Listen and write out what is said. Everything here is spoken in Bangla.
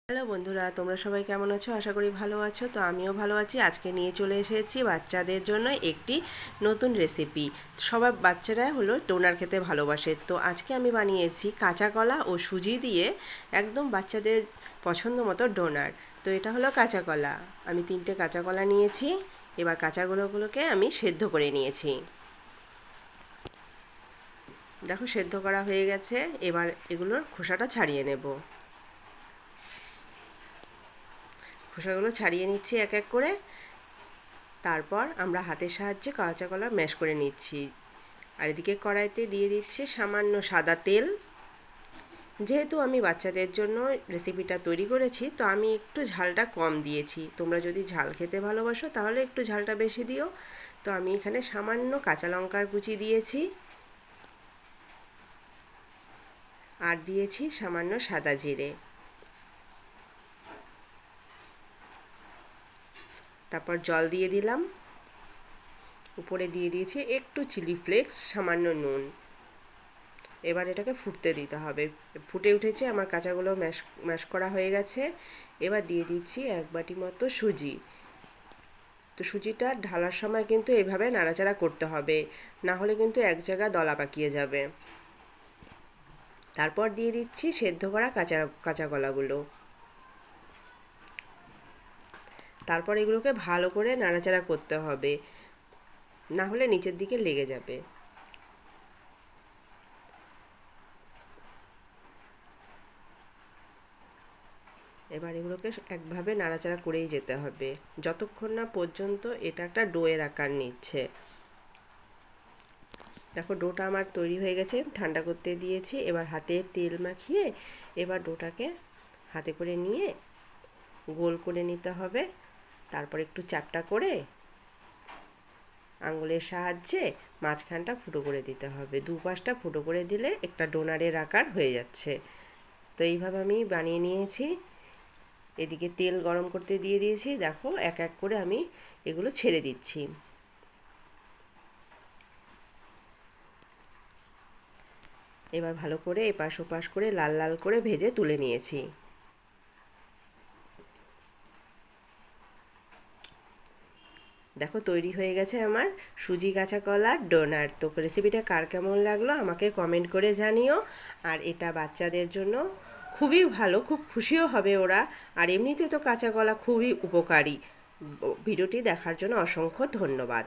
হ্যালো বন্ধুরা, তোমরা সবাই কেমন আছো? আশা করি ভালো আছো। তো আমিও ভালো আছি। আজকে নিয়ে চলে এসেছি বাচ্চাদের জন্য একটি নতুন রেসিপি। সবাই বাচ্চারা হলো ডোনার খেতে ভালোবাসে। তো আজকে আমি বানিয়েছি কাঁচা কলা ও সুজি দিয়ে একদম বাচ্চাদের পছন্দ মতো ডোনার। তো এটা হলো কাঁচা কলা। আমি 3টে কাঁচা কলা নিয়েছি। এবার কাঁচাগুলোকে আমি সেদ্ধ করে নিয়েছি। দেখো সেদ্ধ করা হয়ে গেছে। এবার এগুলোর খোসাটা ছাড়িয়ে নেব। খোসাগুলো ছাড়িয়ে নিচ্ছি এক এক করে। তারপর আমরা হাতের সাহায্যে কাঁচা কলা ম্যাশ করে নিচ্ছি। আর এদিকে কড়াইতে দিয়ে দিচ্ছি সামান্য সাদা তেল। যেহেতু আমি বাচ্চাদের জন্য রেসিপিটা তৈরি করেছি, তো আমি একটু ঝালটা কম দিয়েছি। তোমরা যদি ঝাল খেতে ভালোবাসো তাহলে একটু ঝালটা বেশি দিও। তো আমি এখানে সামান্য কাঁচা লঙ্কার কুচি দিয়েছি আর দিয়েছি সামান্য সাদা জিরে। তারপর জল দিয়ে দিলাম। উপরে দিয়ে দিয়েছি একটু চিলি ফ্লেক্স, সামান্য নুন। এবার এটাকে ফুটতে দিতে হবে। ফুটে উঠেছে, আমার কাঁচাগুলো ম্যাশ করা হয়ে গেছে। এবার দিয়ে দিচ্ছি 1 বাটি মতো সুজি। তো সুজিটা ঢালার সময় কিন্তু এভাবে নাড়াচাড়া করতে হবে, না হলে কিন্তু এক জায়গায় দলা পাকিয়ে যাবে। তারপর দিয়ে দিচ্ছি সেদ্ধ করা কাঁচা কাঁচা কলাগুলো। তারপর এগুলোকে ভালো করে নাড়াচাড়া করতে হবে, না হলে নিচের দিকে লেগে যাবে। এবার এগুলোকে একভাবে নাড়াচাড়া করেই যেতে হবে যতক্ষণ না পর্যন্ত এটা একটা ডোয়ের আকার নিচ্ছে। দেখো ডোটা আমার তৈরি হয়ে গেছে, ঠান্ডা করতে দিয়েছি। এবার হাতে তেল মাখিয়ে এবার ডোটাকে হাতে করে নিয়ে গোল করে নিতে হবে। তারপর একটু চ্যাপ্টা করে আঙুলের সাহায্যে মাঝখানটা ফুটো করে দিতে হবে। দুপাশটা ফুটো করে দিলে একটা ডোনারের আকার হয়ে যাচ্ছে। তো এইভাবে আমি বানিয়ে নিয়েছি। এদিকে তেল গরম করতে দিয়ে দিয়েছি। দেখো এক এক করে আমি এগুলো ছেড়ে দিচ্ছি। এবার ভালো করে এপাশ ওপাশ করে লাল লাল করে ভেজে তুলে নিয়েছি। দেখো তৈরি হয়ে গেছে আমার সুজি কাঁচা কলার ডোনার। তো রেসিপিটা কার কেমন লাগলো আমাকে কমেন্ট করে জানিও। আর এটা বাচ্চাদের জন্য খুবই ভালো, খুব খুশিও হবে ওরা। আর এমনিতে তো কাঁচা কলা খুবই উপকারী। ভিডিওটি দেখার জন্য অসংখ্য ধন্যবাদ।